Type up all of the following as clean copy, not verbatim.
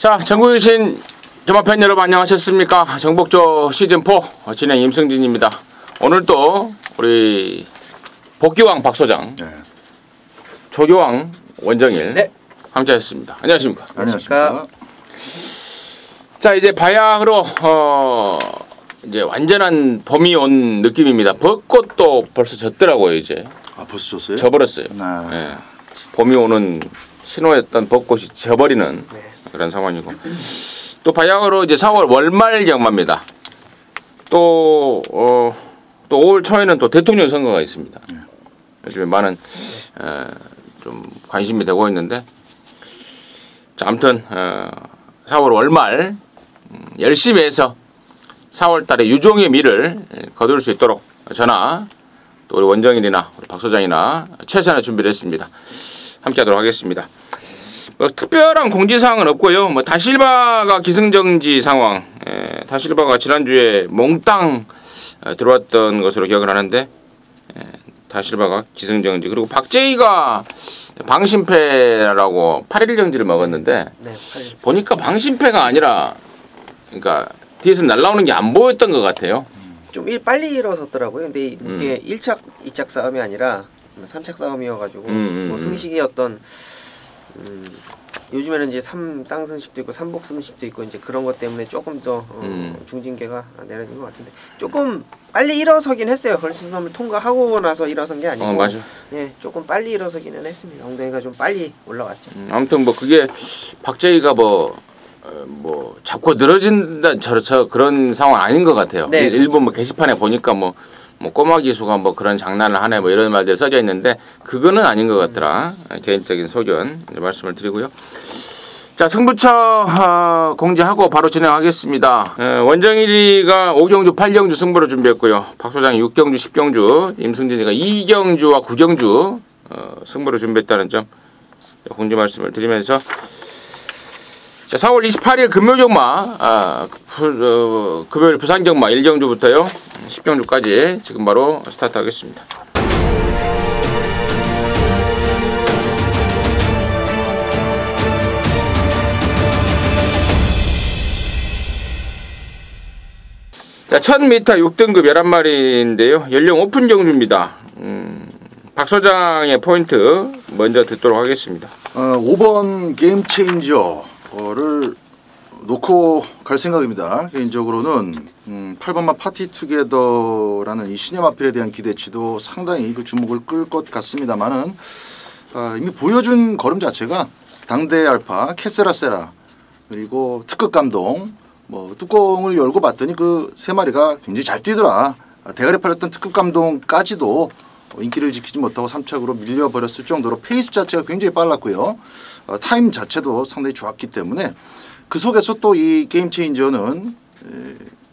자, 전국에 계신 점화팬 여러분 안녕하셨습니까? 정복조 시즌4 진행 임승진입니다. 오늘 또 우리 복귀왕 박소장, 네. 조교왕 원정일, 네. 함께하셨습니다. 안녕하십니까? 안녕하십니까? 자, 이제 바야흐로 이제 완전한 봄이 온 느낌입니다. 벚꽃도 벌써 졌더라고요. 이제. 아, 벌써 졌어요? 져버렸어요. 아. 네. 봄이 오는 신호였던 벚꽃이 져버리는 네. 그런 상황이고, 또 바야흐로 이제 4월 월말 경마입니다. 또 5월 초에는 또 대통령 선거가 있습니다. 요즘에 많은 좀 관심이 되고 있는데, 자, 아무튼 4월 월말 열심히 해서 4월 달에 유종의 미를 거둘 수 있도록 저나 또 우리 원정일이나 우리 박 소장이나 최선의 준비를 했습니다. 함께하도록 하겠습니다. 특별한 공지사항은 없고요. 다실바가 기승정지 상황, 다실바가 지난주에 몽땅 들어왔던 것으로 기억을 하는데, 다실바가 기승정지, 그리고 박재희가 방심패라고 8일 정지를 먹었는데, 네, 보니까 방심패가 아니라, 그러니까 뒤에서 날라오는 게 안 보였던 것 같아요. 좀 빨리 일어섰더라고요. 근데 이게 1착, 2착 싸움이 아니라 3착 싸움이어가지고 뭐 승식이 어떤 요즘에는 이제 쌍승식도 있고 삼복승식도 있고 이제 그런 것 때문에 조금 더 중징계가 내려진 것 같은데, 조금 빨리 일어서긴 했어요. 걸스섬을 통과하고 나서 일어선 게 아니고, 맞아. 예, 조금 빨리 일어서기는 했습니다. 엉덩이가 좀 빨리 올라왔죠. 아무튼 그게 박재희가 잡고 늘어진다 저 그런 상황 아닌 것 같아요. 네. 일본 게시판에 보니까 꼬마 기수가 그런 장난을 하네 이런 말들이 써져 있는데, 그거는 아닌 것 같더라. 개인적인 소견 말씀을 드리고요. 자, 승부처 공지하고 바로 진행하겠습니다. 원정일이가 5경주 8경주 승부를 준비했고요. 박 소장이 6경주 10경주, 임승진이가 2경주와 9경주 승부를 준비했다는 점 공지 말씀을 드리면서, 자, 4월 28일 금요경마, 금요일 부산경마 1경주부터요 10경주까지 지금 바로 스타트하겠습니다. 자, 1000m 6등급 11마리인데요. 연령 오픈 경주입니다. 박 소장의 포인트 먼저 듣도록 하겠습니다. 5번 게임 체인저를 놓고 갈 생각입니다. 개인적으로는 8번마 파티 투게더라는 이 시네마필에 대한 기대치도 상당히 그 주목을 끌 것 같습니다만은, 이미 보여준 걸음 자체가 당대 알파 캐세라세라 그리고 특급 감동, 뚜껑을 열고 봤더니 그 세 마리가 굉장히 잘 뛰더라. 대가리 팔렸던 특급 감동까지도 인기를 지키지 못하고 3착으로 밀려버렸을 정도로 페이스 자체가 굉장히 빨랐고요. 타임 자체도 상당히 좋았기 때문에 그 속에서 또 이 게임 체인저는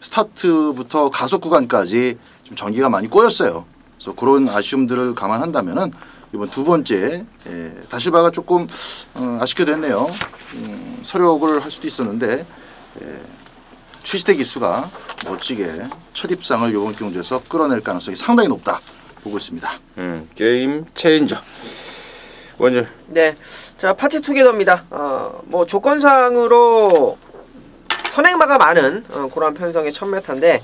스타트부터 가속 구간까지 좀 전기가 많이 꼬였어요. 그래서 그런 아쉬움들을 감안한다면은 이번 두 번째 다실바가 조금 아쉽게 됐네요. 서력을 할 수도 있었는데 최시대 기수가 멋지게 첫 입상을 이번 경주에서 끌어낼 가능성이 상당히 높다 보고 있습니다. 게임 체인저 먼저. 네, 자, 파티 투게더입니다. 조건상으로 선행마가 많은 그런 편성의 1000m인데,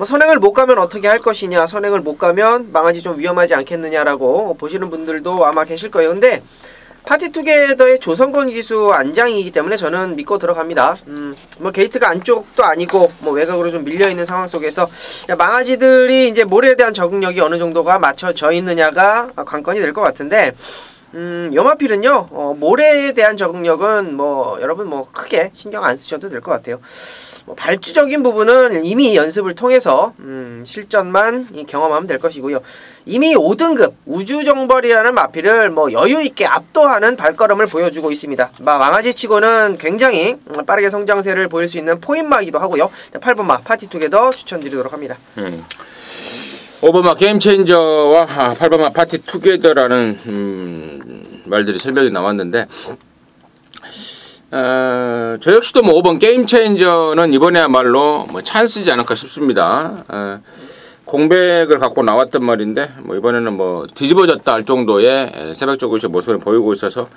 선행을 못 가면 어떻게 할 것이냐, 선행을 못 가면 망하지 좀 위험하지 않겠느냐라고 보시는 분들도 아마 계실 거예요. 근데 파티 투게더의 조성권 기수 안장이기 때문에 저는 믿고 들어갑니다. 게이트가 안쪽도 아니고 외곽으로 좀 밀려있는 상황 속에서 망아지들이 이제 모래에 대한 적응력이 어느 정도가 맞춰져 있느냐가 관건이 될 것 같은데, 여마필은요, 모래에 대한 적응력은 여러분 크게 신경 안 쓰셔도 될 것 같아요. 발주적인 부분은 이미 연습을 통해서 실전만 경험하면 될 것이고요. 이미 5등급 우주정벌이라는 마필을 여유있게 압도하는 발걸음을 보여주고 있습니다. 망아지치고는 굉장히 빠르게 성장세를 보일 수 있는 포인마기도 하고요. 8번마 파티투게더 추천드리도록 합니다. 5번마 게임체인저와 8번마 파티투게더라는 말들이 설명이 나왔는데, 저 역시도 5번 게임체인저는 이번에야말로 찬스지 않을까 싶습니다. 공백을 갖고 나왔단 말인데, 이번에는 뒤집어졌다 할 정도의 새벽적으로 모습을 보이고 있어서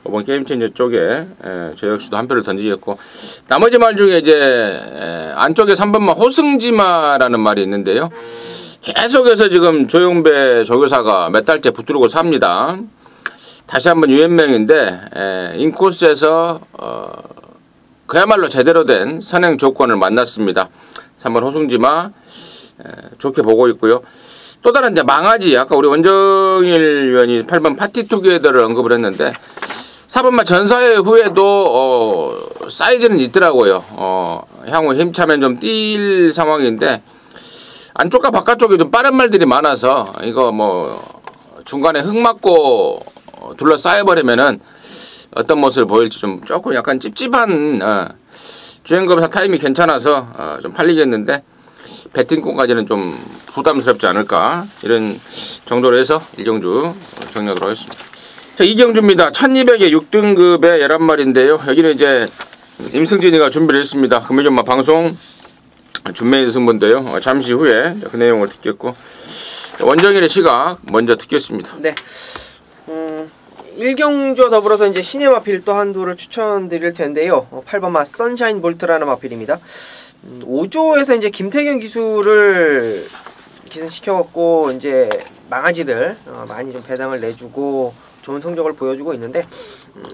5번 게임체인저 쪽에 저 역시도 한 표를 던지겠고, 나머지 말 중에 이제 안쪽에 3번만 호승지마라는 말이 있는데요. 계속해서 지금 조용배 조교사가 몇 달째 붙들고 삽니다. 다시 한번 유연명인데 인코스에서 그야말로 제대로 된 선행 조건을 만났습니다. 3번 호승지마 좋게 보고 있고요. 또 다른 이제 망아지, 아까 우리 원정일 위원이 8번 파티투게더를 언급을 했는데 4번마 전사회 후에도 사이즈는 있더라고요. 향후 힘차면 좀 뛸 상황인데 안쪽과 바깥쪽에 좀 빠른 말들이 많아서 이거 뭐 중간에 흙 맞고 둘러싸여버리면은 어떤 모습을 보일지 좀 조금 약간 찝찝한 주행거리사 타임이 괜찮아서 좀 팔리겠는데 배팅권까지는 좀 부담스럽지 않을까, 이런 정도로 해서 1경주 정리하도록 하겠습니다. 자, 2경주입니다. 1200에 6등급의 11마리인데요. 여기는 이제 임승진이가 준비를 했습니다. 금요일마 방송 준매인 승부인데요. 잠시 후에 그 내용을 듣겠고, 원정일의 시각 먼저 듣겠습니다. 네. 1경주와 더불어서 이제 신의 마필 또 한두를 추천드릴 텐데요. 8번마 선샤인 볼트라는 마필입니다. 5조에서 이제 김태경 기술을 기승시켜갖고 이제 망아지들 많이 좀 배당을 내주고 좋은 성적을 보여주고 있는데,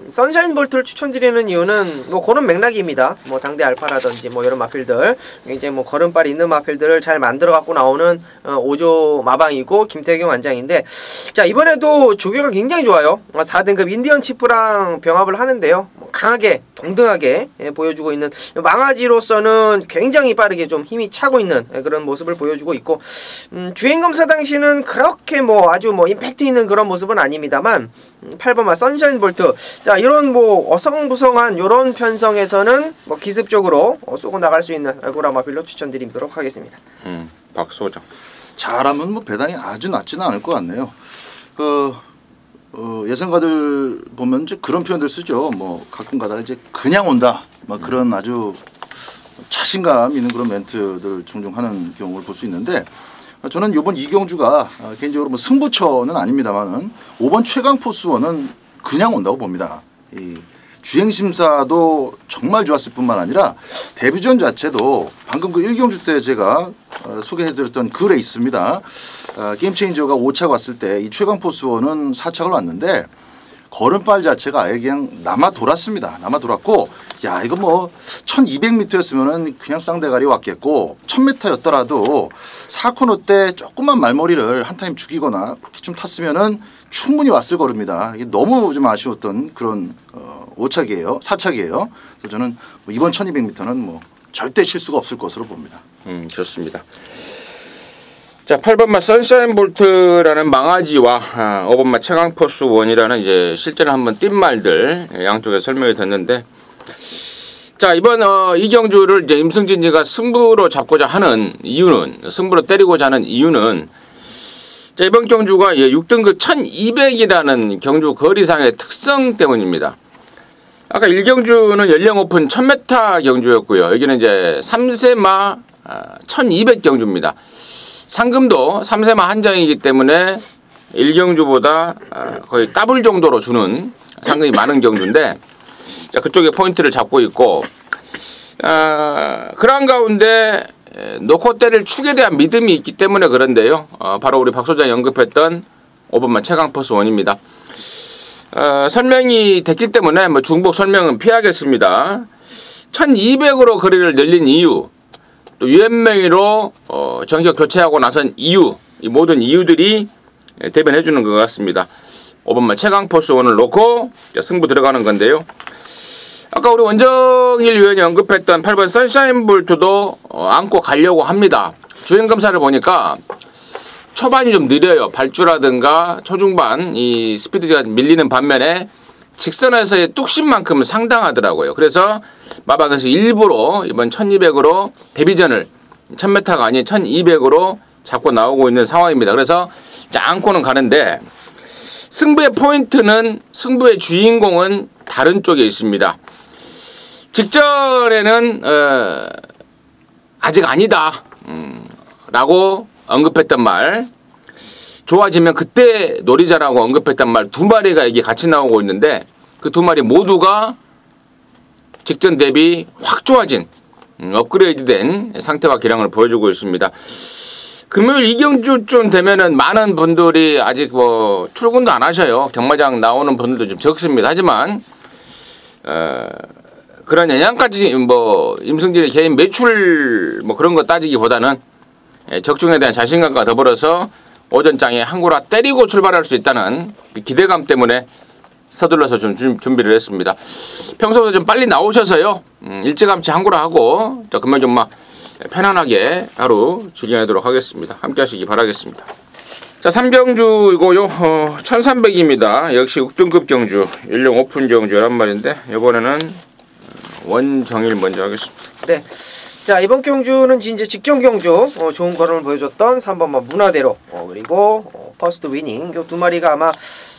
선샤인 볼트를 추천드리는 이유는 뭐 그런 맥락입니다. 뭐 당대 알파라든지 뭐 이런 마필들, 이제 뭐 걸음발이 있는 마필들을 잘 만들어 갖고 나오는 5조 마방이고 김태경 완장인데, 자, 이번에도 조교가 굉장히 좋아요. 4등급 인디언 치프랑 병합을 하는데요. 강하게 동등하게 보여주고 있는, 망아지로서는 굉장히 빠르게 좀 힘이 차고 있는 그런 모습을 보여주고 있고, 주행검사 당시는 그렇게 뭐 아주 뭐 임팩트 있는 그런 모습은 아닙니다만 8번마 선샤인 볼트, 자, 이런 뭐 어성부성한 요런 편성에서는 뭐 기습적으로 쏘고 나갈 수 있는 고라마필로 추천드리도록 하겠습니다. 박소장. 잘하면 뭐 배당이 아주 낮지는 않을 것 같네요. 예상가들 보면 이제 그런 표현들 쓰죠. 뭐 가끔 가다가 이제 그냥 온다, 막 그런 아주 자신감 있는 그런 멘트들 종종 하는 경우를 볼 수 있는데, 저는 이번 2경주가 개인적으로 뭐 승부처는 아닙니다만은 5번 최강포 수원은 그냥 온다고 봅니다. 이 주행심사도 정말 좋았을 뿐만 아니라 데뷔전 자체도 방금 그 1경주 때 제가 소개해드렸던 그 레이스입니다. 게임체인저가 5차가 왔을 때 이 최강포 수원은 4차를 왔는데 걸음발 자체가 아예 그냥 남아 돌았습니다. 남아 돌았고, 야, 이거 뭐 1200m였으면은 그냥 쌍대가리 왔겠고 1000m였더라도 4코너 때 조금만 말머리를 한 타임 죽이거나 그렇게 좀 탔으면은 충분히 왔을 거릅니다. 이게 너무 좀 아쉬웠던 그런 5차기예요. 4차기예요. 그래서 저는 뭐 이번 1200m는 뭐 절대 실수가 없을 것으로 봅니다. 좋습니다. 자, 8번마 선샤인 볼트라는 망아지와 5번마 최강포스 원이라는 이제 실제로 한번 뛴 말들 양쪽에 설명이 됐는데, 자, 이번 이경주를 이제 임승진이가 승부로 잡고자 하는 이유는, 승부로 때리고자 하는 이유는, 자, 이번 경주가 6등급 1200이라는 경주 거리상의 특성 때문입니다. 아까 1경주는 연령 오픈 1000m 경주였고요. 여기는 이제 3세마 1200 경주입니다. 상금도 3세마 한정이기 때문에 1경주보다 거의 더블 정도로 주는 상금이 많은 경주인데, 자, 그쪽에 포인트를 잡고 있고, 그런 가운데 놓고 때릴 축에 대한 믿음이 있기 때문에 그런데요. 바로 우리 박 소장이 언급했던 5번만 최강포스 원입니다. 설명이 됐기 때문에 뭐 중복 설명은 피하겠습니다. 1200으로 거리를 늘린 이유, 또 유연명의로 정격 교체하고 나선 이유, 이 모든 이유들이 대변해 주는 것 같습니다. 5번만 최강포스 원을 놓고 승부 들어가는 건데요. 아까 우리 원정일 위원이 언급했던 8번 선샤인 볼트도 안고 가려고 합니다. 주행검사를 보니까 초반이 좀 느려요. 발주라든가 초중반 이 스피드가 밀리는 반면에 직선에서의 뚝심만큼은 상당하더라고요. 그래서 마방에서 일부러 이번 1200으로 데뷔전을 1000m가 아닌 1200으로 잡고 나오고 있는 상황입니다. 그래서 안고는 가는데, 승부의 포인트는, 승부의 주인공은 다른 쪽에 있습니다. 직전에는 아직 아니다 라고 언급했던 말, 좋아지면 그때 노리자라고 언급했던 말 두 마리가 이게 같이 나오고 있는데, 그 두 마리 모두가 직전 대비 확 좋아진 업그레이드된 상태와 기량을 보여주고 있습니다. 금요일 이경주쯤 되면은 많은 분들이 아직 뭐 출근도 안 하셔요. 경마장 나오는 분들도 좀 적습니다. 하지만 그런 영향까지 뭐 임승진의 개인 매출 뭐 그런 거 따지기보다는 적중에 대한 자신감과 더불어서 오전장에 한구라 때리고 출발할 수 있다는 기대감 때문에 서둘러서 좀 준비를 했습니다. 평소보다 좀 빨리 나오셔서요. 일찌감치 한구라 하고 저 금요일 좀 막 편안하게 하루 진행하도록 하겠습니다. 함께 하시기 바라겠습니다. 자, 3경주 이거요. 1300입니다. 역시 6등급 경주. 일용 오픈 경주 11마리인데 이번에는 원정일 먼저 하겠습니다. 네. 자, 이번 경주는 이제 직전 경주 좋은 걸음을 보여줬던 3번만 문화대로 그리고 퍼스트 위닝 이 두 마리가 아마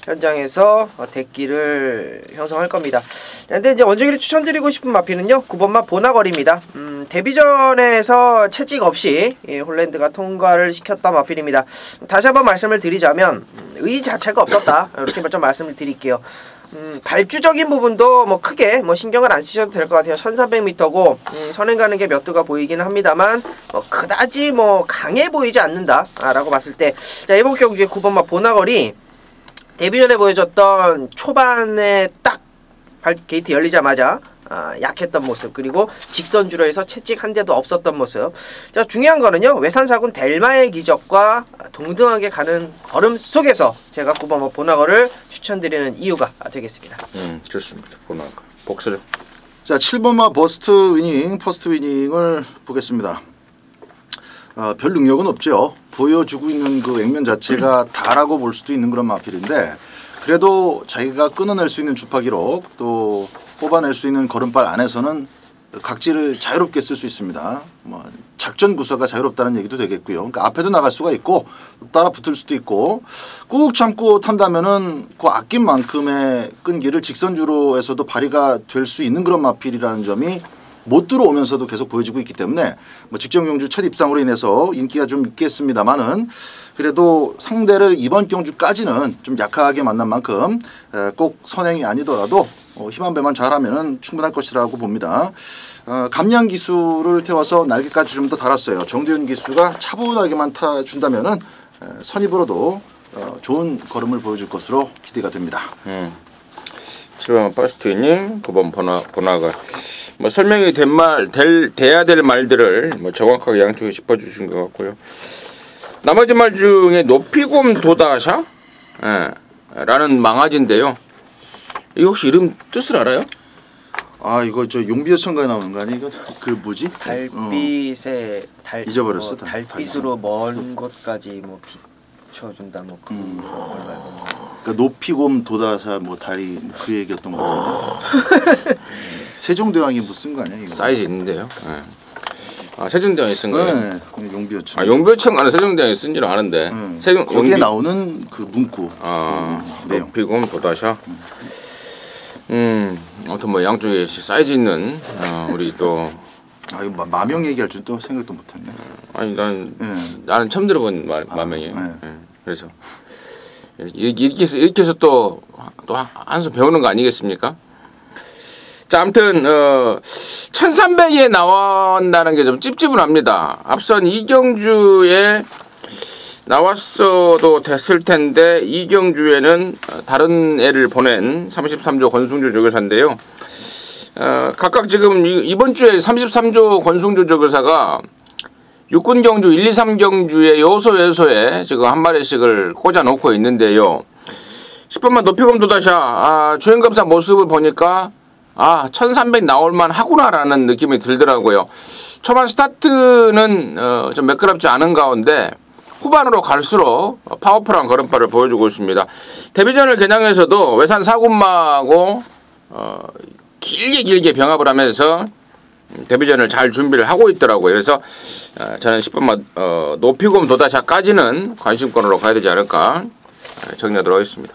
현장에서 대기를 형성할 겁니다. 근데 이제 원정일이 추천드리고 싶은 마피는요 9번만 보나거리입니다. 데뷔전에서 채찍 없이 홀랜드가 통과를 시켰던 마필입니다. 다시 한번 말씀을 드리자면 의 자체가 없었다 이렇게 좀 말씀을 드릴게요. 발주적인 부분도 뭐 크게 뭐 신경을 안 쓰셔도 될 것 같아요. 1300m고 선행 가는 게 몇 두가 보이기는 합니다만 그다지 뭐 강해 보이지 않는다 라고 봤을 때 자, 이번 경기에 9번마 보나거리 데뷔전에 보여줬던 초반에 딱 게이트 열리자마자 약했던 모습 그리고 직선주로 해서 채찍 한 대도 없었던 모습. 자, 중요한 거는요 외산사군 델마의 기적과 동등하게 가는 걸음 속에서 제가 9번 보나거를 추천드리는 이유가 되겠습니다. 좋습니다. 보나거 복수죠. 자, 7번마 버스트 위닝 퍼스트 위닝을 보겠습니다. 별 능력은 없죠. 보여주고 있는 그 액면 자체가 다라고 볼 수도 있는 그런 마필인데 그래도 자기가 끊어낼 수 있는 주파 기록 또 뽑아낼 수 있는 걸음발 안에서는 각지를 자유롭게 쓸 수 있습니다. 뭐 작전 구사가 자유롭다는 얘기도 되겠고요. 그러니까 앞에도 나갈 수가 있고 따라 붙을 수도 있고 꾹 참고 탄다면은 그 아낀 만큼의 끈기를 직선주로에서도 발휘가 될 수 있는 그런 마필이라는 점이 못 들어오면서도 계속 보여지고 있기 때문에 뭐 직전 경주 첫 입상으로 인해서 인기가 좀 있겠습니다만은 그래도 상대를 이번 경주까지는 좀 약하게 만난 만큼 꼭 선행이 아니더라도 힘 한 배만 잘하면은 충분할 것이라고 봅니다. 감량 기수를 태워서 날개까지 좀 더 달았어요. 정대윤 기수가 차분하게만 타준다면은 선입으로도 좋은 걸음을 보여줄 것으로 기대가 됩니다. 7번 퍼스트 위닝, 9번 보나거. 뭐 설명이 돼야 될 말들을 뭐 정확하게 양쪽에 짚어주신 것 같고요. 나머지 말 중에 높이곰 도다샤 라는 망아지인데요. 이거 혹시 이름 뜻을 알아요? 이거 저 용비어천가에 나오는 거 아니야? 이거 그 뭐지? 달빛에 잊어버렸어. 달빛으로 먼 곳까지 뭐 비춰준다 뭐 그 그러니까 높이곰 도다사 뭐 다리 그 얘기였던 거 같은데. 세종대왕이 뭐 쓴 거 아니야 이거? 사이즈 있는데요. 세종대왕이 쓴 거예요? 네, 용비어천. 용비어천가는 세종대왕이 쓴 줄 아는데. 거기에 나오는 그 문구. 높이곰 도다샤. 아무튼 뭐 양쪽에 사이즈 있는 우리 또. 이거 마명 얘기할 줄 또 생각도 못했네. 아니 나는 처음 들어본 마명이에요. 그래서 이렇게 해서 또 한 수 배우는 거 아니겠습니까? 자, 아무튼 1300에 나온다는 게 좀 찝찝합니다. 앞선 이경주에 나왔어도 됐을 텐데 이경주에는 다른 애를 보낸 33조 권승주 조교사인데요. 각각 지금 이번 주에 33조 권승주 조교사가 육군 경주 1, 2, 3경주의 요소에 지금 한 마리씩을 꽂아 놓고 있는데요. 10번만 높이곰 도다샤 주행검사 모습을 보니까 1300 나올만 하구나라는 느낌이 들더라고요. 초반 스타트는 좀 매끄럽지 않은 가운데 후반으로 갈수록 파워풀한 걸음발을 보여주고 있습니다. 데뷔전을 겨냥해서도 외산 사군마하고 길게 병합을 하면서 데뷔전을 잘 준비를 하고 있더라고요. 그래서 저는 10번만 높이곰 도다샤까지는 관심권으로 가야 되지 않을까 정리하도록 하겠습니다.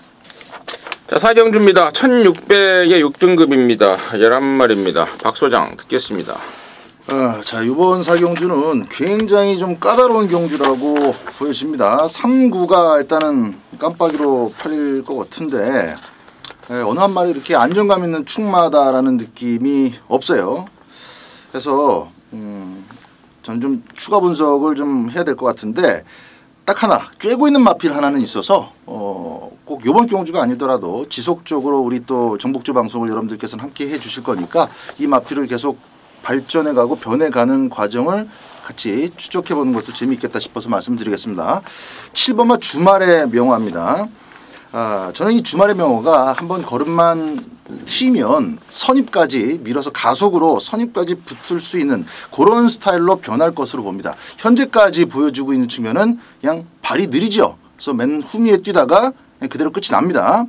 자, 4경주입니다. 1600의 6등급입니다. 11마리입니다. 박소장 듣겠습니다. 자, 이번 4경주는 굉장히 좀 까다로운 경주라고 보여집니다. 3구가 일단은 깜빡이로 팔릴 것 같은데 어느 한 마리 이렇게 안정감 있는 축마다라는 느낌이 없어요. 그래서 전 좀 추가 분석을 좀 해야 될 것 같은데 딱 하나 쬐고 있는 마필 하나는 있어서 꼭 요번 경주가 아니더라도 지속적으로 우리 또 정복주 방송을 여러분들께서는 함께 해주실 거니까 이 마필을 계속 발전해가고 변해가는 과정을 같이 추적해보는 것도 재미있겠다 싶어서 말씀드리겠습니다. 7번마 주말의 명화입니다. 저는 이 주말의 명화가 한번 걸음만 튀면 선입까지 밀어서 가속으로 선입까지 붙을 수 있는 그런 스타일로 변할 것으로 봅니다. 현재까지 보여주고 있는 측면은 그냥 발이 느리죠. 그래서 맨 후미에 뛰다가 그냥 그대로 끝이 납니다.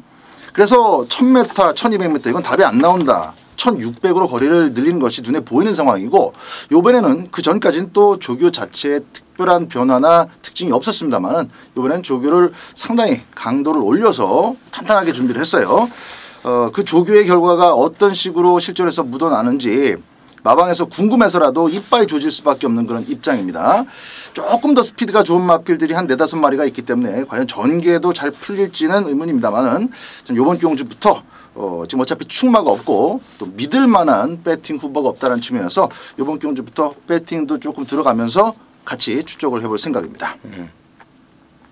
그래서 1000m, 1200m 이건 답이 안 나온다. 1600으로 거리를 늘리는 것이 눈에 보이는 상황이고 이번에는 그 전까지는 또 조교 자체에 특별한 변화나 특징이 없었습니다만 이번에는 조교를 상당히 강도를 올려서 탄탄하게 준비를 했어요. 그 조교의 결과가 어떤 식으로 실전에서 묻어나는지 마방에서 궁금해서라도 이빨이 조질 수밖에 없는 그런 입장입니다. 조금 더 스피드가 좋은 마필들이 한 4-5마리가 있기 때문에 과연 전개도 잘 풀릴지는 의문입니다만은 이번 경주부터 지금 어차피 축마가 없고 또 믿을 만한 배팅 후보가 없다는 측면에서 이번 경주부터 배팅도 조금 들어가면서 같이 추적을 해볼 생각입니다.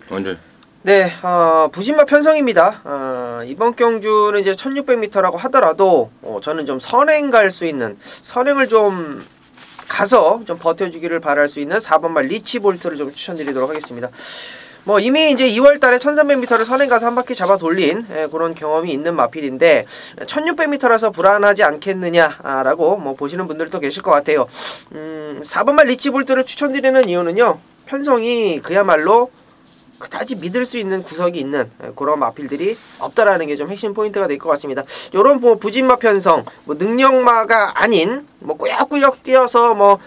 언제? 네, 부진마 편성입니다. 이번 경주는 이제 1600m라고 하더라도 저는 좀 선행 갈 수 있는 선행을 좀 가서 좀 버텨주기를 바랄 수 있는 4번마 리치볼트를 좀 추천드리도록 하겠습니다. 뭐 이미 이제 2월달에 1300m를 선행 가서 한 바퀴 잡아 돌린 그런 경험이 있는 마필인데 1600m라서 불안하지 않겠느냐라고 뭐 보시는 분들도 계실 것 같아요. 4번마 리치볼트를 추천드리는 이유는요, 편성이 그야말로 그다지 믿을 수 있는 구석이 있는 그런 마필들이 없다라는 게 좀 핵심 포인트가 될 것 같습니다. 요런 뭐 부진마 편성, 뭐 능력마가 아닌 뭐 꾸역꾸역 뛰어서 뭐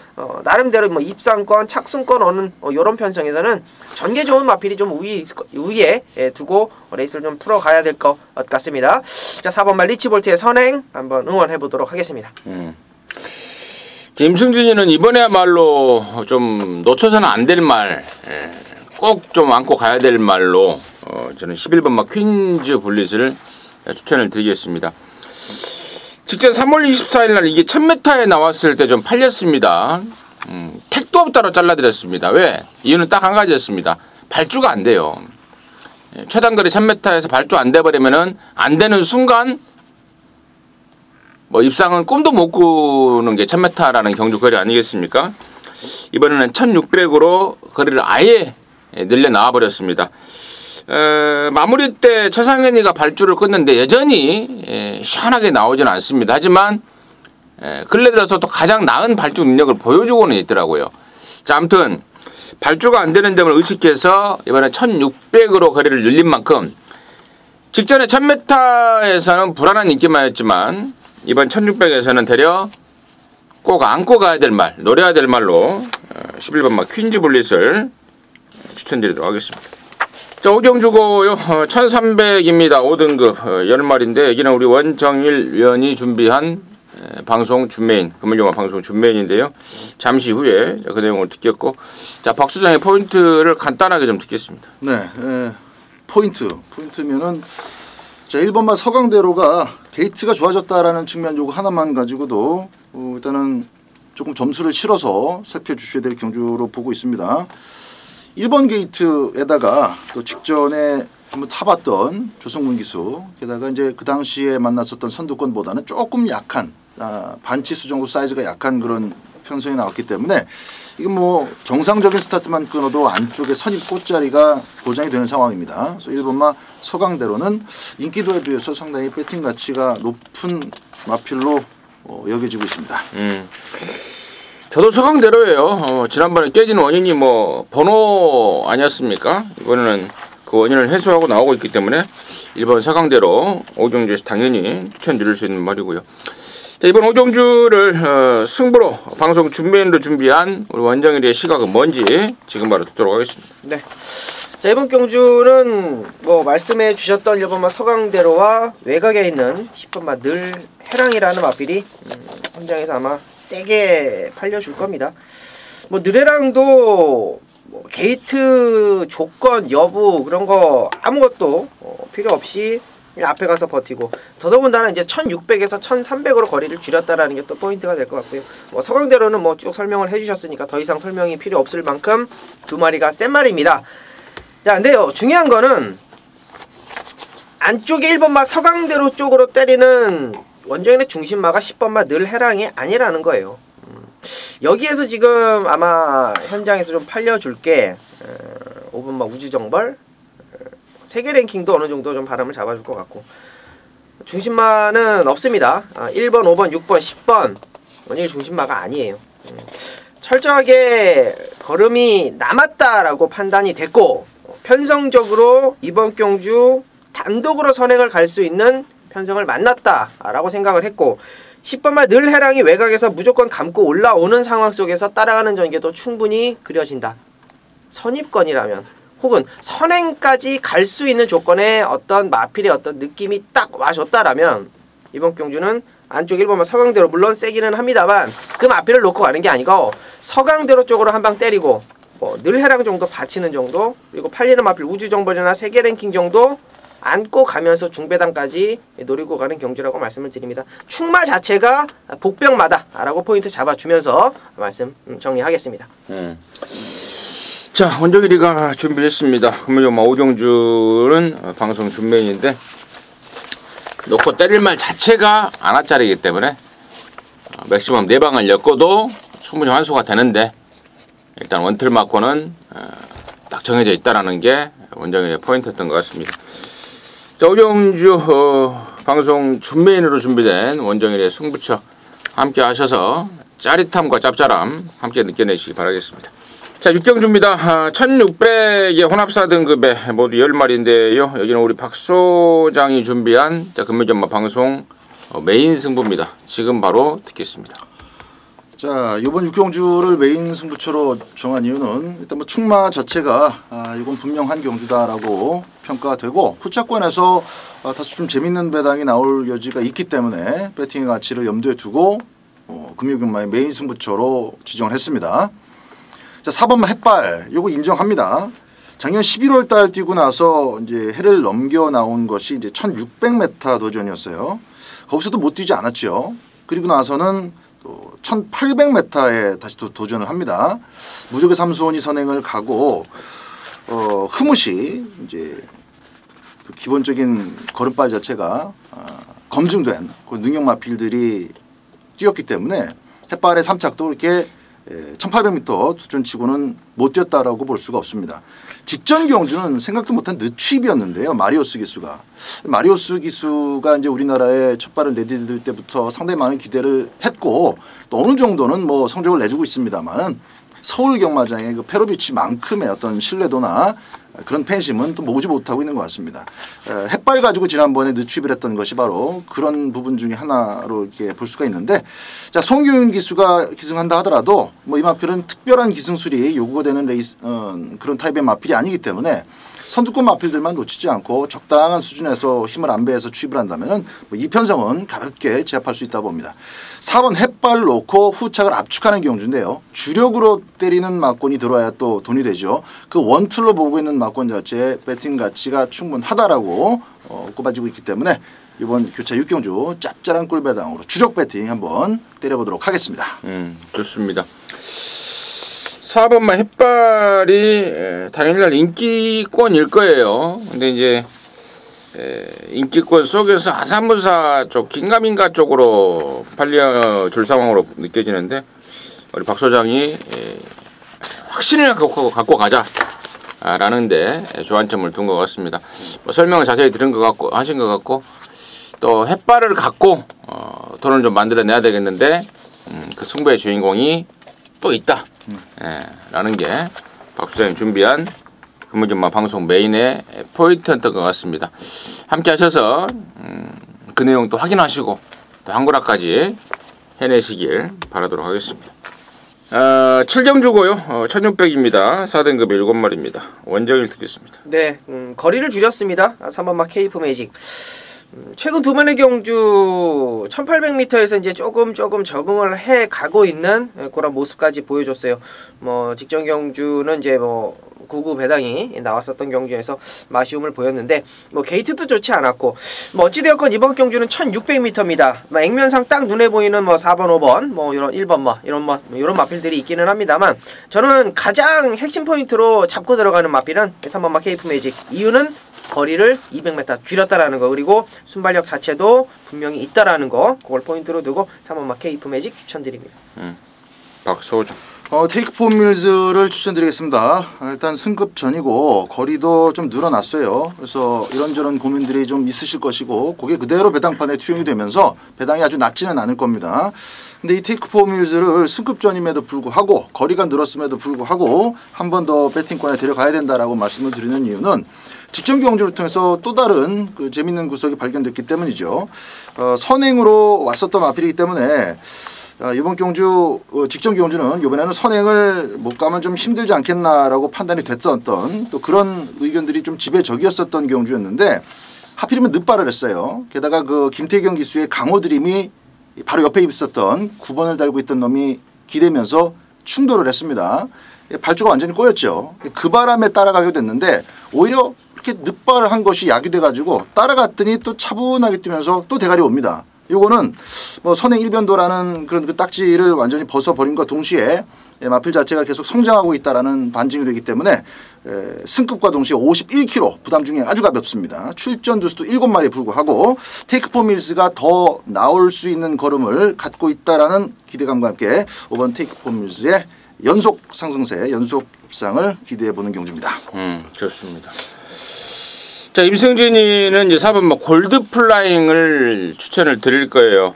나름대로 뭐 입상권, 착순권 오는 요런 편성에서는 전개 좋은 마필이 좀 우위에 두고 레이스를 좀 풀어가야 될 것 같습니다. 자, 4번마 리치볼트의 선행 한번 응원해 보도록 하겠습니다. 김승진이는 이번에야말로 좀 놓쳐서는 안 될 말, 꼭 좀 안고 가야 될 말로 저는 11번마 퀸즈 블릿을 추천을 드리겠습니다. 직전 3월 24일 날 이게 1000m에 나왔을 때 좀 팔렸습니다. 택도 없다로 잘라드렸습니다. 왜? 이유는 딱 한 가지였습니다. 발주가 안 돼요. 최단거리 1000m에서 발주 안 돼버리면은 안 되는 순간 뭐 입상은 꿈도 못 꾸는 게 1000m라는 경주 거리 아니겠습니까? 이번에는 1600으로 거리를 아예 늘려 나와 버렸습니다. 마무리 때 최상현이가 발주를 끊는데 여전히 시원하게 나오지는 않습니다. 하지만 근래 들어서 또 가장 나은 발주 능력을 보여주고는 있더라고요. 자, 아무튼 발주가 안 되는 점을 의식해서 이번에 1600으로 거리를 늘린 만큼 직전에 1000m에서는 불안한 인기만이었지만 이번 1600에서는 되려 꼭 안고 가야 될 말, 노려야 될 말로 11번마 퀸즈 블릿을 추천드리도록 하겠습니다. 자, 오경주고요. 1300입니다. 5등급 10마리인데 여기는 우리 원정일 위원이 준비한 방송 준메인, 금요일영화 방송 준메인인데요. 잠시 후에 그 내용을 듣겠고, 자, 박 수장의 포인트를 간단하게 좀 듣겠습니다. 네, 포인트면은 자, 1번마 서강대로가 게이트가 좋아졌다라는 측면 요거 하나만 가지고도 일단은 조금 점수를 실어서 살펴주셔야 될 경주로 보고 있습니다. 1번 게이트에다가 또 직전에 한번 타봤던 조성문 기수, 게다가 이제 그 당시에 만났었던 선두권보다는 조금 약한 반치수 정도 사이즈가 약한 그런 편성이 나왔기 때문에 이건 뭐 정상적인 스타트만 끊어도 안쪽에 선입 꽃자리가 보장이 되는 상황입니다. 그래서 1번마 서강대로는 인기도에 비해서 상당히 배팅 가치가 높은 마필로 여겨지고 있습니다. 저도 서강대로예요. 지난번에 깨진 원인이 뭐 번호 아니었습니까? 이번에는 그 원인을 해소하고 나오고 있기 때문에 1번 서강대로 오경주에서 당연히 추천드릴 수 있는 말이고요. 자, 이번 오경주를 승부로 방송 준비인으로 준비한 우리 원정일의 시각은 뭔지 지금 바로 듣도록 하겠습니다. 네. 자, 이번 경주는 뭐 말씀해 주셨던 1번마 서강대로와 외곽에 있는 10번마 늘 해랑이라는 마필이 현장에서 아마 세게 팔려줄 겁니다. 뭐 느레랑도 뭐 게이트 조건 여부 그런 거 아무것도 필요 없이 앞에 가서 버티고 더더군다나 이제 1600에서 1300으로 거리를 줄였다라는 게 또 포인트가 될 것 같고요. 뭐 서강대로는 뭐 쭉 설명을 해주셨으니까 더 이상 설명이 필요 없을 만큼 두 마리가 센 말입니다. 자, 근데요 중요한 거는 안쪽에 1번마 서강대로 쪽으로 때리는 원정인의 중심마가 10번마 늘해랑이 아니라는 거예요. 여기에서 지금 아마 현장에서 좀 팔려줄게 5번마 우주정벌 세계 랭킹도 어느 정도 좀 바람을 잡아줄 것 같고 중심마는 없습니다. 1번, 5번, 6번, 10번 원정인 중심마가 아니에요. 철저하게 걸음이 남았다라고 판단이 됐고 편성적으로 이번 경주 단독으로 선행을 갈 수 있는 편성을 만났다라고 생각을 했고 10번마 늘해랑이 외곽에서 무조건 감고 올라오는 상황 속에서 따라가는 전개도 충분히 그려진다. 선입권이라면 혹은 선행까지 갈 수 있는 조건의 어떤 마필의 어떤 느낌이 딱 와줬다라면 이번 경주는 안쪽 1번마 서강대로 물론 세기는 합니다만 그 마필을 놓고 가는 게 아니고 서강대로 쪽으로 한 방 때리고 뭐 늘해랑 정도 받치는 정도 그리고 팔리는 마필 우주정벌이나 세계 랭킹 정도 안고 가면서 중배당까지 노리고 가는 경주라고 말씀을 드립니다. 충마 자체가 복병마다라고 포인트 잡아주면서 말씀 정리하겠습니다. 자, 원정일이가 준비했습니다. 금요일 오경주는 방송 준메인인데 놓고 때릴 말 자체가 안아짜리이기 때문에 맥시멈 4방을 엮어도 충분히 환수가 되는데 일단 원틀 마코는 딱 정해져 있다라는 게 원정일의 포인트였던 것 같습니다. 자, 오경주 방송 준메인으로 준비된 원정일의 승부처 함께 하셔서 짜릿함과 짭짤함 함께 느껴내시기 바라겠습니다. 자, 6경주입니다. 1600의 혼합사 등급에 모두 10마리인데요. 여기는 우리 박 소장이 준비한 금요전마 방송 메인 승부입니다. 지금 바로 듣겠습니다. 자, 이번 6경주를 메인 승부처로 정한 이유는 일단 뭐 충마 자체가 이건 분명한 경주다라고 평가가 되고 후차권에서 다소 좀 재밌는 배당이 나올 여지가 있기 때문에 배팅의 가치를 염두에 두고 금요경마의 메인 승부처로 지정을 했습니다. 자, 4번마 햇발 요거 인정합니다. 작년 11월 달 뛰고 나서 이제 해를 넘겨 나온 것이 이제 1600m 도전이었어요. 거기서도 못 뛰지 않았죠. 그리고 나서는 또 1800m에 다시 또 도전을 합니다. 무적의 삼수원이 선행을 가고 흐뭇이 이제 그 기본적인 걸음발 자체가 검증된 그 능력 마필들이 뛰었기 때문에 햇발의 3착도 이렇게 1800m 도전치고는 못 뛰었다라고 볼 수가 없습니다. 직전 경주는 생각도 못한 늦취입이었는데요. 마리오스 기수가. 마리오스 기수가 이제 우리나라에 첫 발을 내디딜 때부터 상당히 많은 기대를 했고 또 어느 정도는 뭐 성적을 내주고 있습니다만은 서울 경마장의 그 페로비치만큼의 어떤 신뢰도나 그런 팬심은 또 모으지 못하고 있는 것 같습니다. 햇발 가지고 지난번에 늦취입을 했던 것이 바로 그런 부분 중에 하나로 이렇게 볼 수가 있는데 자, 송규윤 기수가 기승한다 하더라도 뭐 이 마필은 특별한 기승술이 요구가 되는 레이스 그런 타입의 마필이 아니기 때문에 선두권 마필들만 놓치지 않고 적당한 수준에서 힘을 안배해서 취입을 한다면은 뭐 이 편성은 가볍게 제압할 수 있다고 봅니다. 4번 햇발 놓고 후착을 압축하는 경주인데요. 주력으로 때리는 막권이 들어와야 또 돈이 되죠. 그 원툴로 보고 있는 막권 자체의 배팅 가치가 충분하다라고 꼽아지고 있기 때문에 이번 교차 6경주 짭짤한 꿀배당으로 주력 배팅 한번 때려보도록 하겠습니다. 좋습니다. 4번마 햇발이 당일날 인기권일 거예요. 근데 이제 인기권 속에서 아사무사 쪽 긴가민가 쪽으로 팔려줄 상황으로 느껴지는데 우리 박 소장이 확신을 갖고 가자 라는데 조안점을 둔 것 같습니다. 뭐 설명을 자세히 들은 것 같고 하신 것 같고 또 햇발을 갖고 돈을 좀 만들어내야 되겠는데 그 승부의 주인공이 또 있다. 라는 게 박 소장이 준비한 금요전마 방송 메인의 포인트였던 것 같습니다. 함께 하셔서 그 내용 또 확인하시고 또 한구라까지 해내시길 바라도록 하겠습니다. 7경주고요. 1600입니다. 4등급 7마리입니다. 원정일 듣겠습니다. 네, 거리를 줄였습니다. 3번마 케이프 매직. 최근 두 번의 경주 1800m에서 이제 조금 적응을 해 가고 있는 그런 모습까지 보여줬어요. 뭐 직전 경주는 이제 뭐 99 배당이 나왔었던 경주에서 아쉬움을 보였는데 뭐 게이트도 좋지 않았고 뭐 어찌되었건 이번 경주는 1600m입니다. 뭐 액면상 딱 눈에 보이는 뭐 4번, 5번, 뭐 이런 1번 이런 마필들이 있기는 합니다만 저는 가장 핵심 포인트로 잡고 들어가는 마필은 3번마 케이프 매직. 이유는 거리를 200m 줄였다라는 거 그리고 순발력 자체도 분명히 있다라는 거 그걸 포인트로 두고 3번마 케이프 매직 추천드립니다. 박소주. 테이크 포 밀즈를 추천드리겠습니다. 일단 승급 전이고 거리도 좀 늘어났어요. 그래서 이런저런 고민들이 좀 있으실 것이고 그게 그대로 배당판에 투영이 되면서 배당이 아주 낮지는 않을 겁니다. 근데 이 테이크 포 밀즈를 승급 전임에도 불구하고 거리가 늘었음에도 불구하고 한 번 더 배팅권에 데려가야 된다라고 말씀을 드리는 이유는 직전 경주를 통해서 또 다른 그 재밌는 구석이 발견됐기 때문이죠. 선행으로 왔었던 마필이기 때문에 이번 경주 직전 경주는 이번에는 선행을 못 가면 좀 힘들지 않겠나라고 판단이 됐었던 또 그런 의견들이 좀 지배적이었었던 경주였는데 하필이면 늦발을 했어요. 게다가 그 김태경 기수의 강호 드림이 바로 옆에 있었던 9번을 달고 있던 놈이 기대면서 충돌을 했습니다. 발주가 완전히 꼬였죠. 그 바람에 따라가게 됐는데 오히려 이렇게 늦발을 한 것이 약이 돼가지고 따라갔더니 또 차분하게 뛰면서 또 대가리 옵니다. 요거는 뭐 선행 일변도라는 그런 그 딱지를 완전히 벗어버림과 동시에 마필 자체가 계속 성장하고 있다라는 반증이 되기 때문에 승급과 동시에 51kg 부담 중에 아주 가볍습니다. 출전 두수도 7마리에 불구하고 테이크 포 밀스가 더 나올 수 있는 걸음을 갖고 있다라는 기대감과 함께 5번 테이크 포 밀스의 연속 상승세, 연속 입상을 기대해보는 경주입니다. 좋습니다. 자, 임승진이는 이제 4번 골드 플라잉을 추천을 드릴 거예요.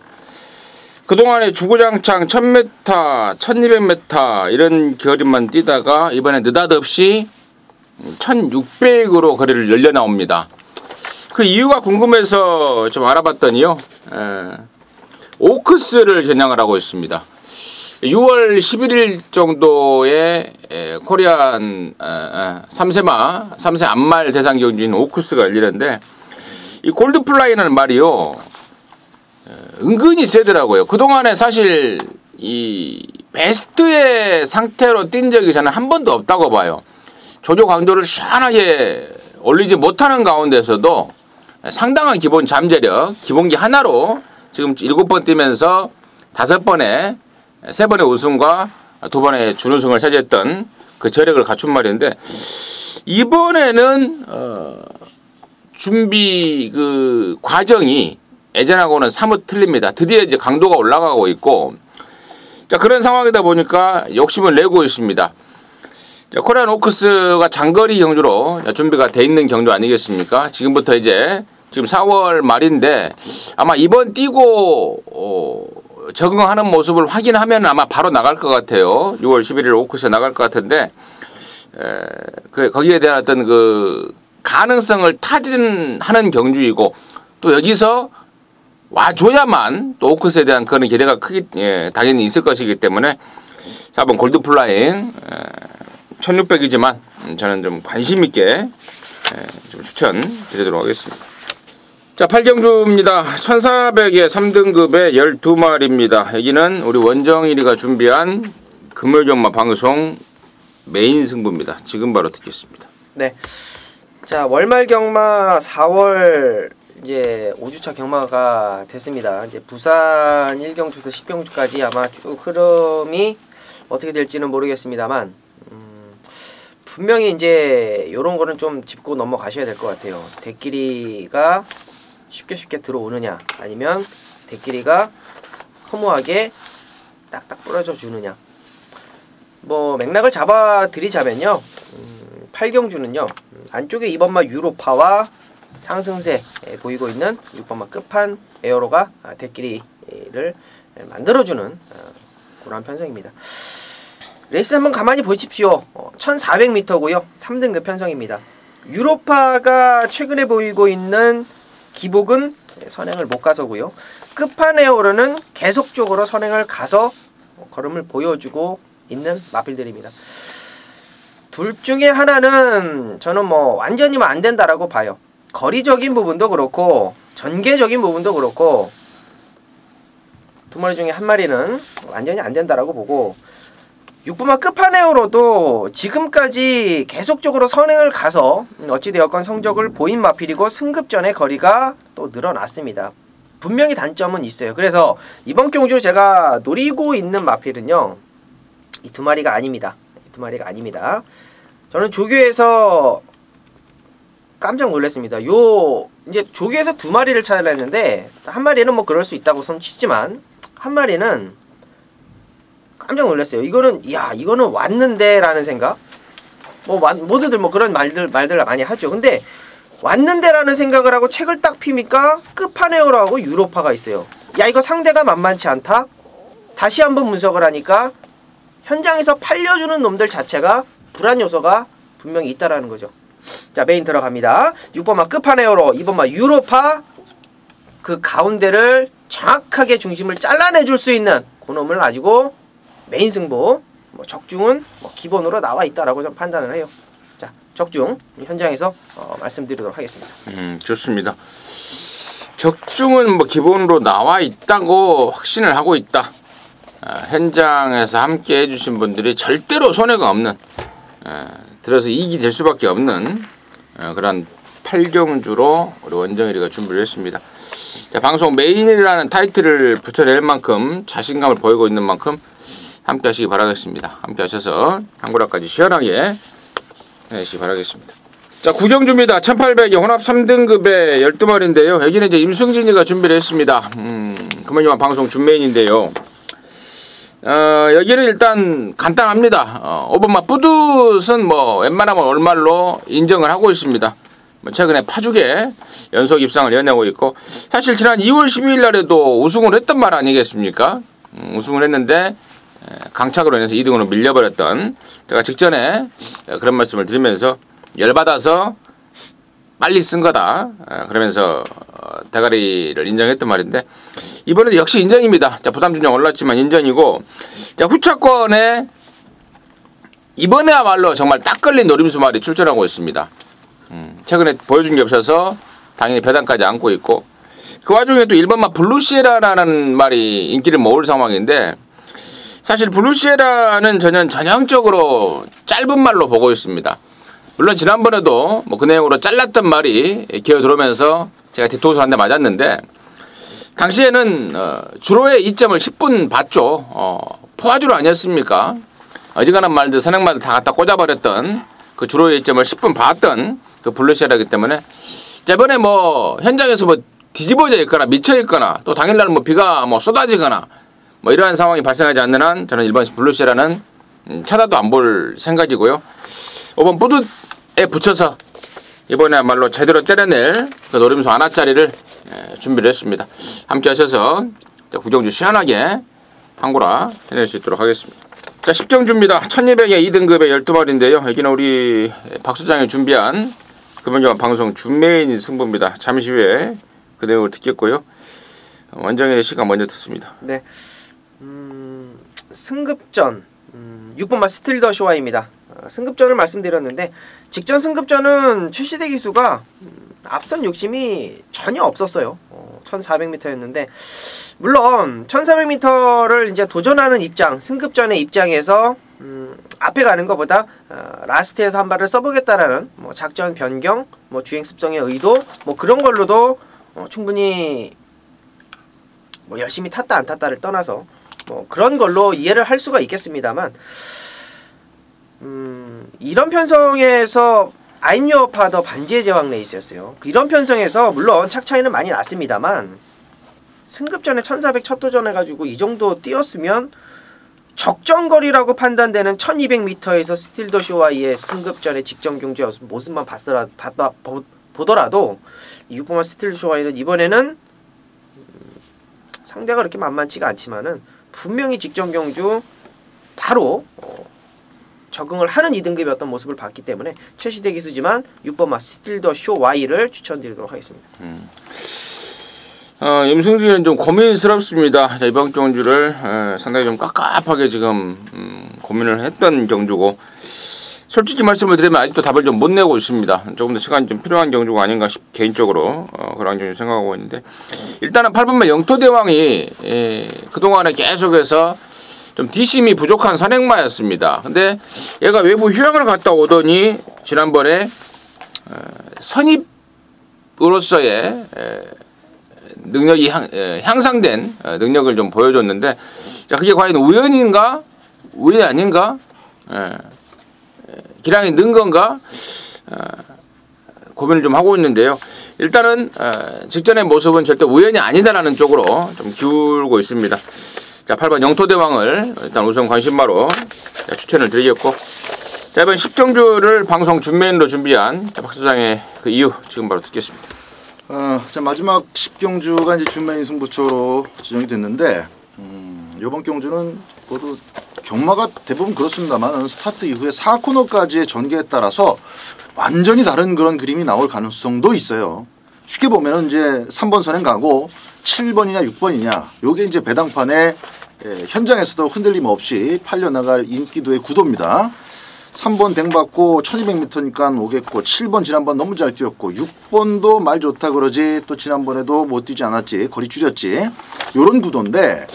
그동안에 주구장창 1000m, 1200m 이런 거리만 뛰다가 이번에 느닷없이 1600으로 거리를 열려 나옵니다. 그 이유가 궁금해서 좀 알아봤더니요. 오크스를 겨냥을 하고 있습니다. 6월 11일 정도에 코리안 3세 안말 대상 경주인 오크스가 열리는데 이 골드플라이는 말이요 은근히 세더라고요. 그동안에 사실 이 베스트의 상태로 뛴 적이 저는 한 번도 없다고 봐요. 조조 강도를 시원하게 올리지 못하는 가운데서도 상당한 기본 잠재력, 기본기 하나로 지금 7번 뛰면서 5번에 3번의 우승과 2번의 준우승을 차지했던 그 저력을 갖춘 말인데 이번에는 준비 그 과정이 예전하고는 사뭇 틀립니다. 드디어 이제 강도가 올라가고 있고 자 그런 상황이다 보니까 욕심을 내고 있습니다. 자, 코리안 오크스가 장거리 경주로 준비가 돼 있는 경주 아니겠습니까? 지금부터 이제 지금 4월 말인데 아마 이번 뛰고 적응하는 모습을 확인하면 아마 바로 나갈 것 같아요. 6월 11일 오크스에 나갈 것 같은데 거기에 대한 어떤 그 가능성을 타진하는 경주이고 또 여기서 와줘야만 또 오크스에 대한 그런 기대가 당연히 있을 것이기 때문에 4번 골드플라잉 1600이지만 저는 좀 관심 있게 좀 추천 드리도록 하겠습니다. 자, 8경주입니다. 1400의 3등급의 12마리입니다. 여기는 우리 원정일이가 준비한 금요일경마 방송 메인 승부입니다. 지금 바로 듣겠습니다. 네. 자, 월말 경마 4월 이제 5주차 경마가 됐습니다. 이제 부산 1경주부터 10경주까지 아마 쭉 흐름이 어떻게 될지는 모르겠습니다만 분명히 이제 요런 거는 좀 짚고 넘어가셔야 될 것 같아요. 대끼리가 쉽게 들어오느냐 아니면 대끼리가 허무하게 딱딱 부러져 주느냐. 뭐 맥락을 잡아 드리자면요. 8경주는요. 안쪽에 2번마 유로파와 상승세 보이고 있는 6번마 끝판 에어로가 대끼리를 만들어주는 그런 편성입니다. 레이스 한번 가만히 보십시오. 1400m고요. 3등급 편성입니다. 유로파가 최근에 보이고 있는 기복은 선행을 못 가서고요. 끝판에 오르는 계속적으로 선행을 가서 걸음을 보여주고 있는 마필들입니다. 둘 중에 하나는 저는 뭐 완전히 안 된다라고 봐요. 거리적인 부분도 그렇고 전개적인 부분도 그렇고 두 마리 중에 한 마리는 완전히 안 된다라고 보고 6번마 끝판왕으로도 지금까지 계속적으로 선행을 가서 어찌되었건 성적을 보인 마필이고 승급전의 거리가 또 늘어났습니다. 분명히 단점은 있어요. 그래서 이번 경주로 제가 노리고 있는 마필은요, 이 두 마리가 아닙니다. 이 두 마리가 아닙니다. 저는 조교에서 깜짝 놀랐습니다. 이제 조교에서 두 마리를 찾으려 했는데, 한 마리는 뭐 그럴 수 있다고 손치지만, 한 마리는 깜짝 놀랐어요. 이거는 왔는데 라는 생각. 모두들 뭐 그런 말들 많이 하죠. 근데 왔는데 라는 생각을 하고 책을 딱 피니까 끝판왕으로 유로파가 있어요. 야, 이거 상대가 만만치 않다. 다시 한번 분석을 하니까 현장에서 팔려주는 놈들 자체가 불안 요소가 분명히 있다라는 거죠. 자, 메인 들어갑니다. 6번마 끝판왕으로 2번마 유로파, 그 가운데를 정확하게 중심을 잘라내줄 수 있는 그놈을 가지고 메인 승부, 적중은 기본으로 나와 있다라고 좀 판단을 해요. 자, 적중 현장에서 말씀드리도록 하겠습니다. 좋습니다. 적중은 기본으로 나와 있다고 확신을 하고 있다. 현장에서 함께 해주신 분들이 절대로 손해가 없는, 들어서 이익이 될 수밖에 없는 그런 8경주로 우리 원정일이가 준비를 했습니다. 자, 방송 메인이라는 타이틀을 붙여낼 만큼 자신감을 보이고 있는 만큼 함께 하시기 바라겠습니다. 함께 하셔서 한구라까지 시원하게 해주시기 바라겠습니다. 자, 구경주입니다. 1800의 혼합 3등급의 12마리인데요. 여기는 이제 임승진이가 준비를 했습니다. 그만이만 방송 준메인인데요. 여기는 일단 간단합니다. 5번마 뿌듯은 웬만하면 올말로 인정을 하고 있습니다. 최근에 파죽에 연속 입상을 연하고 있고, 사실 지난 2월 12일 날에도 우승을 했던 말 아니겠습니까? 우승을 했는데 강착으로 인해서 2등으로 밀려버렸던, 제가 직전에 그런 말씀을 드리면서 열받아서 빨리 쓴 거다 그러면서 대가리를 인정했던 말인데, 이번에도 역시 인정입니다. 자, 부담준정 올랐지만 인정이고, 자, 후차권에 이번에야말로 정말 딱 걸린 노림수 말이 출전하고 있습니다. 최근에 보여준 게 없어서 당연히 배당까지 안고 있고, 그 와중에 또 1번마 블루시에라라는 말이 인기를 모을 상황인데, 사실 블루시에라는 저는 전형적으로 짧은 말로 보고 있습니다. 물론 지난번에도 그 내용으로 잘랐던 말이 기어 들어오면서 제가 뒤통수 한 대 맞았는데, 당시에는 주로의 이점을 10분 봤죠. 포화주로 아니었습니까? 어지간한 말들, 선행말들 다 갖다 꽂아버렸던 그 주로의 이점을 10분 봤던 그 블루시에라이기 때문에, 이번에 현장에서 뒤집어져 있거나 미쳐 있거나 또 당일날 비가 쏟아지거나 이러한 상황이 발생하지 않는 한 저는 일반 블루시에라는 쳐다도 안 볼 생각이고요. 5번 뿌듯에 붙여서 이번에야말로 제대로 때려낼 그 노림수 하나짜리를 준비를 했습니다. 함께 하셔서 구경주 시원하게 한구라 해낼 수 있도록 하겠습니다. 자, 10경주입니다. 1200의 2등급의 12마리인데요. 여기는 우리 박 소장이 준비한 금연경환 방송 준메인 승부입니다. 잠시 후에 그 내용을 듣겠고요. 원정일의 시간 먼저 듣습니다. 네. 승급전 6번마 스틸 더 쇼와입니다. 승급전을 말씀드렸는데, 직전 승급전은 최시대 기수가 앞선 욕심이 전혀 없었어요. 1400m였는데, 물론 1400m를 이제 도전하는 입장, 승급전의 입장에서 앞에 가는 것보다 라스트에서 한 발을 써보겠다라는 작전 변경, 주행 습성의 의도, 그런 걸로도 충분히 열심히 탔다 안 탔다를 떠나서 그런 걸로 이해를 할 수가 있겠습니다만, 이런 편성에서 아인유어 파더 반지의 제왕 레이스였어요. 이런 편성에서 물론 착 차이는 많이 났습니다만, 승급전에 1400 첫 도전해가지고 이 정도 뛰었으면 적정거리라고 판단되는 1200m에서 스틸 더 쇼와이의 승급전의 직전 경주 모습만 보더라도 6번마 스틸 더 쇼와이는 이번에는 상대가 그렇게 만만치가 않지만은 분명히 직전 경주 바로 적응을 하는 2등급이었던 모습을 봤기 때문에 최시대 기수지만 6번마 스틸 더 쇼와이를 추천드리도록 하겠습니다. 임승진은 좀 고민스럽습니다. 이번 경주를 상당히 좀 깝깝하게 지금 고민을 했던 경주고, 솔직히 말씀을 드리면 아직도 답을 좀 못 내고 있습니다. 조금 더 시간이 좀 필요한 경주가 아닌가 개인적으로 그런 경주 생각하고 있는데, 일단은 8번마 영토대왕이 그동안에 계속해서 좀 뒷심이 부족한 선행마였습니다. 근데 얘가 외부 휴양을 갔다 오더니 지난번에 선입으로서의 능력이 향상된 능력을 좀 보여줬는데, 자, 그게 과연 우연인가 우연이 아닌가, 기량이 는 건가 고민을 좀 하고 있는데요. 일단은 직전의 모습은 절대 우연이 아니다라는 쪽으로 좀 기울고 있습니다. 자, 8번 영토대왕을 일단 우선 관심마로 추천을 드리겠고, 자, 이번 10경주를 방송 준메인으로 준비한 박 소장의 그 이유 지금 바로 듣겠습니다. 자, 마지막 10경주가 이제 준메인 승부처로 지정이 됐는데, 이번 경주는 모두 경마가 대부분 그렇습니다만 스타트 이후에 4코너까지의 전개에 따라서 완전히 다른 그런 그림이 나올 가능성도 있어요. 쉽게 보면 이제 3번 선행 가고 7번이냐 6번이냐, 요게 이제 배당판에 현장에서도 흔들림 없이 팔려나갈 인기도의 구도입니다. 3번 댕 받고 1200m니까 오겠고, 7번 지난번 너무 잘 뛰었고, 6번도 말 좋다 그러지 또 지난번에도 못 뛰지 않았지, 거리 줄였지, 요런 구도인데,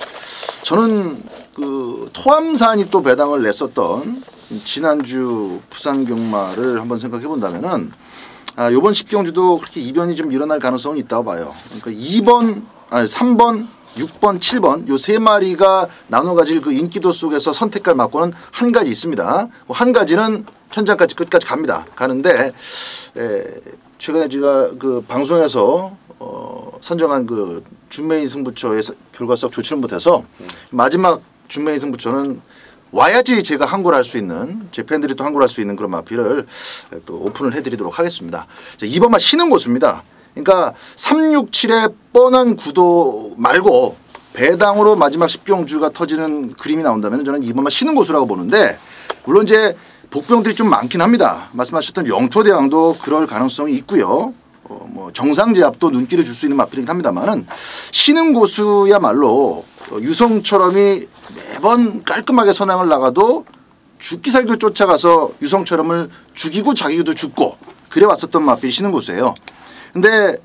저는 그 토암산이 또 배당을 냈었던 지난주 부산 경마를 한번 생각해 본다면은, 요번 10경주도 그렇게 이변이 좀 일어날 가능성이 있다고 봐요. 그러니까 3번, 6번, 7번 요 세 마리가 나눠 가질 그 인기도 속에서 선택할 막고는 한 가지 있습니다. 한 가지는 현장까지 끝까지 갑니다. 가는데 최근에 제가 그 방송에서 선정한 그 준메인 승부처의 결과 썩 좋지는 못해서 마지막 준메인 승부처는 와야지 제가 항고를 할 수 있는, 제 팬들이 또 항고를 할 수 있는 그런 마피를 또 오픈을 해드리도록 하겠습니다. 자, 2번만 쉬는 고수입니다. 그러니까 367의 뻔한 구도 말고 배당으로 마지막 10경주가 터지는 그림이 나온다면 저는 2번만 쉬는 고수라고 보는데, 물론 이제 복병들이 좀 많긴 합니다. 말씀하셨던 영토대왕도 그럴 가능성이 있고요. 뭐 정상제압도 눈길을 줄 수 있는 마필이긴 합니다만은, 쉬는 고수야말로 유성처럼이 매번 깔끔하게 선행을 나가도 죽기 살기로 쫓아가서 유성처럼을 죽이고 자기도 죽고 그래 왔었던 마필이 쉬는 고수예요. 근데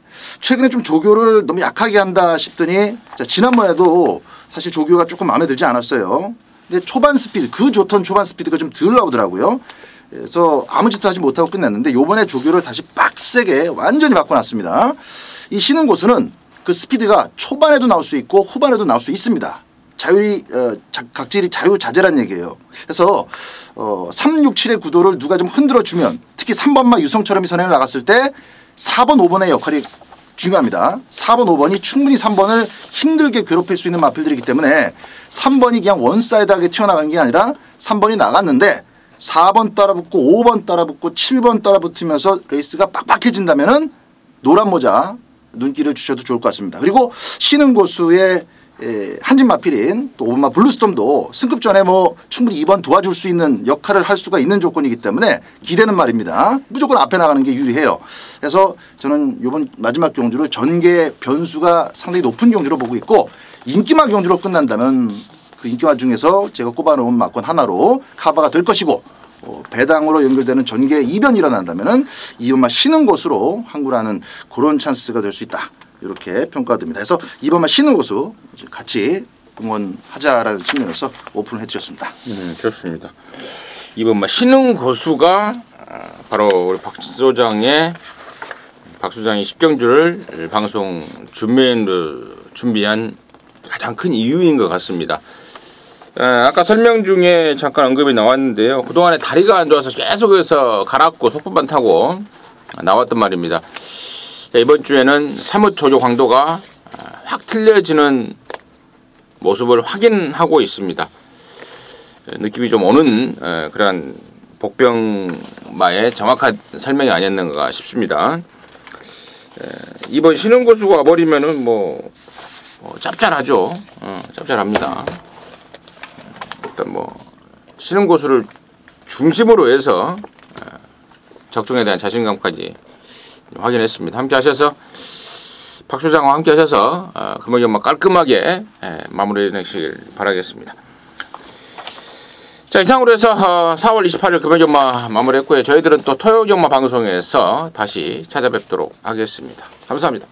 최근에 좀 조교를 너무 약하게 한다 싶더니, 자, 지난번에도 사실 조교가 조금 마음에 들지 않았어요. 근데 초반 스피드, 그 좋던 초반 스피드가 좀 덜 나오더라고요. 그래서 아무 짓도 하지 못하고 끝냈는데, 요번에 조교를 다시 빡세게 완전히 바꿔놨습니다. 이 쉬는 고수는 그 스피드가 초반에도 나올 수 있고 후반에도 나올 수 있습니다. 각질이 자유자재란 얘기예요. 그래서 367의 구도를 누가 좀 흔들어주면, 특히 3번만 유성처럼이 선행을 나갔을 때 4번, 5번의 역할이 중요합니다. 4번, 5번이 충분히 3번을 힘들게 괴롭힐 수 있는 마필들이기 때문에 3번이 그냥 원사이드하게 튀어나간 게 아니라 3번이 나갔는데 4번 따라붙고 5번 따라붙고 7번 따라붙으면서 레이스가 빡빡해진다면은 노란 모자 눈길을 주셔도 좋을 것 같습니다. 그리고 쉬는 고수의 한진 마필인 또 5번마 블루스톰도 승급 전에 뭐 충분히 2번 도와줄 수 있는 역할을 할 수가 있는 조건이기 때문에 기대는 말입니다. 무조건 앞에 나가는 게 유리해요. 그래서 저는 이번 마지막 경주를 전개 변수가 상당히 높은 경주로 보고 있고, 인기마 경주로 끝난다면 그 인기마 중에서 제가 꼽아놓은 막권 하나로 커버가 될 것이고, 배당으로 연결되는 전개 이변이 일어난다면은 2번마 쉬는 곳으로 항구라는 그런 찬스가 될 수 있다, 이렇게 평가됩니다. 그래서 2번만 쉬는 고수 같이 응원하자라는 측면에서 오픈을 해드렸습니다. 좋습니다. 2번만 쉬는 고수가 바로 우리 박 소장이 10경주를 방송 준메인으로 준비한 가장 큰 이유인 것 같습니다. 아까 설명 중에 잠깐 언급이 나왔는데요. 그동안에 다리가 안 좋아서 계속해서 갈았고 속보만 타고 나왔단 말입니다. 이번 주에는 사뭇 조교 강도가 확 틀려지는 모습을 확인하고 있습니다. 느낌이 좀 오는 그런 복병마의 정확한 설명이 아니었는가 싶습니다. 이번 쉬는 고수가 와버리면은 뭐 짭짤하죠. 짭짤합니다. 일단 뭐 쉬는 고수를 중심으로 해서 적중에 대한 자신감까지 확인했습니다. 함께 하셔서 박 소장과 함께 하셔서 금요경마 깔끔하게 마무리해 내시길 바라겠습니다. 자, 이상으로 해서 4월 28일 금요경마 마무리했고요. 저희들은 또 토요경마 방송에서 다시 찾아뵙도록 하겠습니다. 감사합니다.